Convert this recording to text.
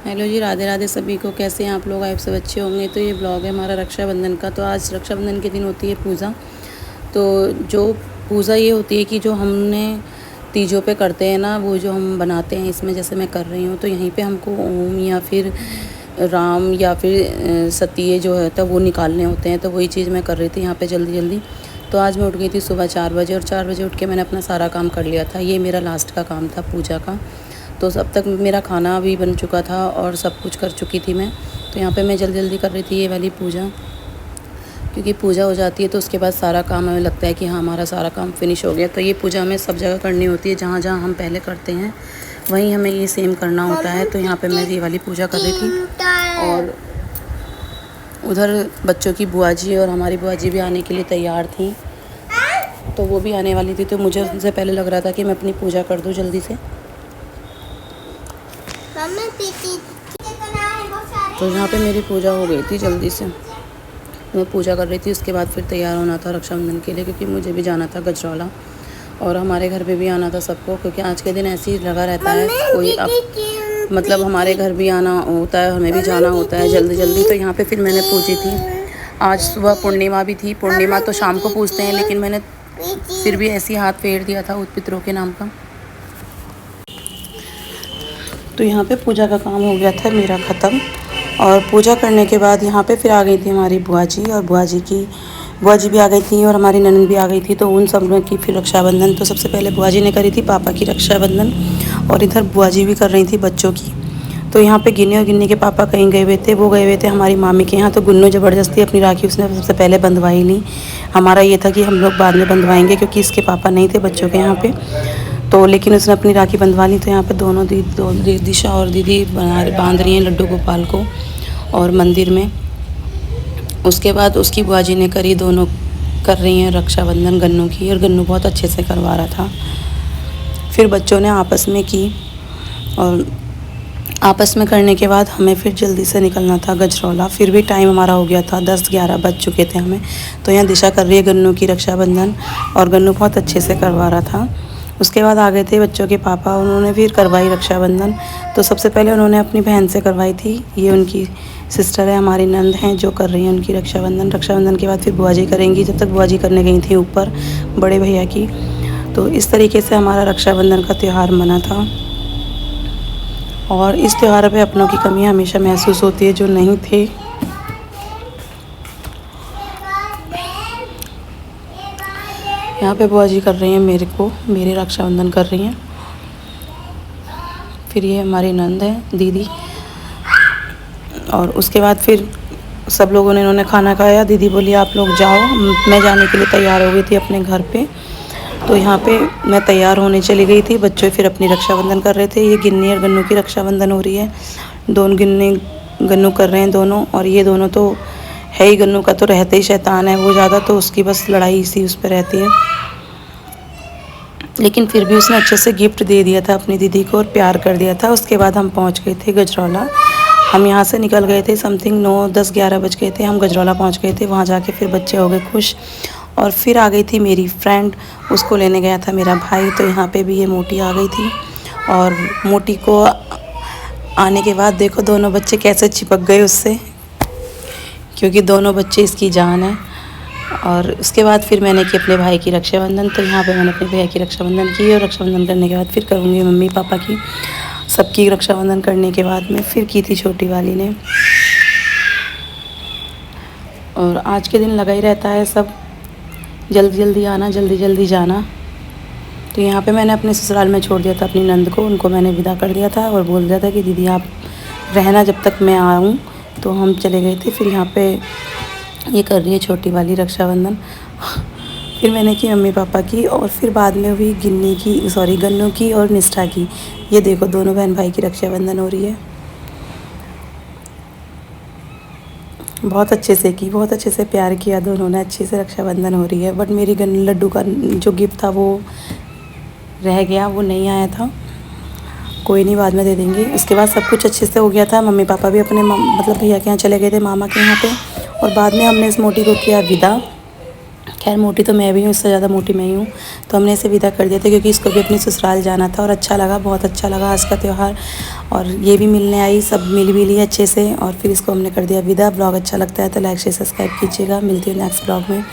Hello जी, राधे राधे सभी को। कैसे हैं आप लोग? आप सब अच्छे होंगे। तो ये ब्लॉग है हमारा रक्षाबंधन का। तो आज रक्षाबंधन के दिन होती है पूजा। तो जो पूजा ये होती है कि जो हमने तीजों पे करते हैं ना, वो जो हम बनाते हैं इसमें, जैसे मैं कर रही हूँ तो यहीं पे हमको ओम या फिर राम या फिर सतिये जो है तो वो निकालने होते हैं। तो वही चीज़ मैं कर रही थी यहाँ पे जल्दी जल्दी। तो आज मैं उठ गई थी सुबह 4 बजे, और 4 बजे उठ के मैंने अपना सारा काम कर लिया था। ये मेरा लास्ट का काम था पूजा का। तो अब तक मेरा खाना भी बन चुका था और सब कुछ कर चुकी थी मैं। तो यहाँ पे मैं जल्दी जल्दी कर रही थी ये वाली पूजा, क्योंकि पूजा हो जाती है तो उसके बाद सारा काम हमें लगता है कि हाँ हमारा सारा काम फिनिश हो गया। तो ये पूजा हमें सब जगह करनी होती है, जहाँ जहाँ हम पहले करते हैं वहीं हमें ये सेम करना होता है। तो यहाँ पे मैं ये वाली पूजा कर रही थी, और उधर बच्चों की बुआ जी और हमारी बुआ जी भी आने के लिए तैयार थी। तो वो भी आने वाली थी, तो मुझे उनसे पहले लग रहा था कि मैं अपनी पूजा कर दूँ जल्दी से। तो यहाँ पे मेरी पूजा हो गई थी जल्दी से। मैं पूजा कर रही थी, उसके बाद फिर तैयार होना था रक्षाबंधन के लिए, क्योंकि मुझे भी जाना था गजरौला, और हमारे घर पे भी आना था सबको, क्योंकि आज के दिन ऐसे ही लगा रहता है कोई मतलब हमारे घर भी आना होता है, हमें भी जाना होता है जल्दी जल्दी। तो यहाँ पे फिर मैंने पूजी थी। आज सुबह पूर्णिमा भी थी। पूर्णिमा तो शाम को पूजते हैं, लेकिन मैंने फिर भी ऐसे ही हाथ फेर दिया था उत पितरों के नाम का। तो यहाँ पे पूजा का काम हो गया था मेरा ख़त्म। और पूजा करने के बाद यहाँ पे फिर आ गई थी हमारी बुआ जी, और बुआ जी भी आ गई थी, और हमारी ननद भी आ गई थी। तो उन सब ने की फिर रक्षाबंधन। तो सबसे पहले बुआ जी ने करी थी पापा की रक्षाबंधन, और इधर बुआ जी भी कर रही थी बच्चों की। तो यहाँ पे गिन्नी और गिन्नी के पापा कहीं गए हुए थे, वो गए हुए थे हमारी मामी के यहाँ। तो गुन्नू ज़बरदस्ती अपनी राखी उसने सबसे पहले बंधवाई ली। हमारा ये था कि हम लोग बाद में बंधवाएंगे, क्योंकि इसके पापा नहीं थे बच्चों के यहाँ पे। तो लेकिन उसने अपनी राखी बंधवा ली। तो यहाँ पे दोनों दिशा और दीदी बांध रही हैं लड्डू गोपाल को और मंदिर में। उसके बाद उसकी बुआ जी ने करी, दोनों कर रही हैं रक्षाबंधन गन्नू की, और गन्नू बहुत अच्छे से करवा रहा था। फिर बच्चों ने आपस में की, और आपस में करने के बाद हमें फिर जल्दी से निकलना था गजरौला। फिर भी टाइम हमारा हो गया था, 10-11 बज चुके थे हमें। तो यहाँ दिशा कर रही है गन्नू की रक्षाबंधन, और गन्नू बहुत अच्छे से करवा रहा था। उसके बाद आ गए थे बच्चों के पापा, उन्होंने फिर करवाई रक्षाबंधन। तो सबसे पहले उन्होंने अपनी बहन से करवाई थी। ये उनकी सिस्टर है, हमारी नंद हैं, जो कर रही हैं उनकी रक्षाबंधन। रक्षाबंधन के बाद फिर बुआ जी करेंगी, जब तक बुआ जी करने गई थी ऊपर बड़े भैया की। तो इस तरीके से हमारा रक्षाबंधन का त्यौहार मना था। और इस त्यौहार पे अपनों की कमी हमेशा महसूस होती है जो नहीं थे। यहाँ पे बुआ जी कर रही हैं मेरी रक्षाबंधन कर रही हैं। फिर ये हमारी नंद है दीदी। और उसके बाद फिर सब लोगों ने इन्होंने खाना खाया। दीदी बोली आप लोग जाओ, मैं जाने के लिए तैयार हो गई थी अपने घर पे। तो यहाँ पे मैं तैयार होने चली गई थी। बच्चे फिर अपनी रक्षाबंधन कर रहे थे। ये गिन्नी और गन्नू की रक्षाबंधन हो रही है। दोनों गिन्नी गन्नू कर रहे हैं दोनों, और ये दोनों तो है ही, गन्नू का तो रहते ही शैतान है वो ज़्यादा, तो उसकी बस लड़ाई इसी उस पर रहती है। लेकिन फिर भी उसने अच्छे से गिफ्ट दे दिया था अपनी दीदी को, और प्यार कर दिया था। उसके बाद हम पहुँच गए थे गजरौला। हम यहाँ से निकल गए थे समथिंग 9-10-11 बज गए थे। हम गजरौला पहुँच गए थे। वहाँ जाके फिर बच्चे हो गए खुश। और फिर आ गई थी मेरी फ्रेंड, उसको लेने गया था मेरा भाई। तो यहाँ पे भी ये मोटी आ गई थी, और मोटी को आने के बाद देखो दोनों बच्चे कैसे चिपक गए उससे, क्योंकि दोनों बच्चे इसकी जान है। और उसके बाद फिर मैंने की अपने भाई की रक्षाबंधन। तो यहाँ पे मैंने अपने भैया की रक्षाबंधन की, और रक्षाबंधन करने के बाद फिर करूँगी मम्मी पापा की। सबकी रक्षाबंधन करने के बाद में फिर की थी छोटी वाली ने। और आज के दिन लगा ही रहता है सब जल्दी जल्दी आना, जल्दी जल्दी जाना। तो यहाँ पे मैंने अपने ससुराल में छोड़ दिया था अपनी नंद को, उनको मैंने विदा कर दिया था और बोल दिया था कि दीदी आप रहना जब तक मैं आऊँ। तो हम चले गए थे। फिर यहाँ पे ये कर रही है छोटी वाली रक्षाबंधन। फिर मैंने की मम्मी पापा की, और फिर बाद में हुई गन्नू की और निष्ठा की। ये देखो दोनों बहन भाई की रक्षाबंधन हो रही है। बहुत अच्छे से की, बहुत अच्छे से प्यार किया दोनों ने, अच्छे से रक्षाबंधन हो रही है। बट मेरी लड्डू का जो गिफ्ट था वो रह गया, वो नहीं आया था। कोई नहीं, बाद में दे देंगे। उसके बाद सब कुछ अच्छे से हो गया था। मम्मी पापा भी अपने मतलब भैया के यहाँ चले गए थे, मामा के यहाँ पे। और बाद में हमने इस मोटी को किया विदा। खैर मोटी तो मैं भी हूँ, इससे ज़्यादा मोटी मैं ही हूँ। तो हमने इसे विदा कर दिया था क्योंकि इसको भी अपनी ससुराल जाना था और अच्छा लगा, बहुत अच्छा लगा आज का त्यौहार। और ये भी मिलने आई, सब मिल भी ली अच्छे से और फिर इसको हमने कर दिया विदा। ब्लॉग अच्छा लगता है तो लाइक शेयर सब्सक्राइब कीजिएगा। मिलती हूँ नेक्स्ट ब्लॉग में।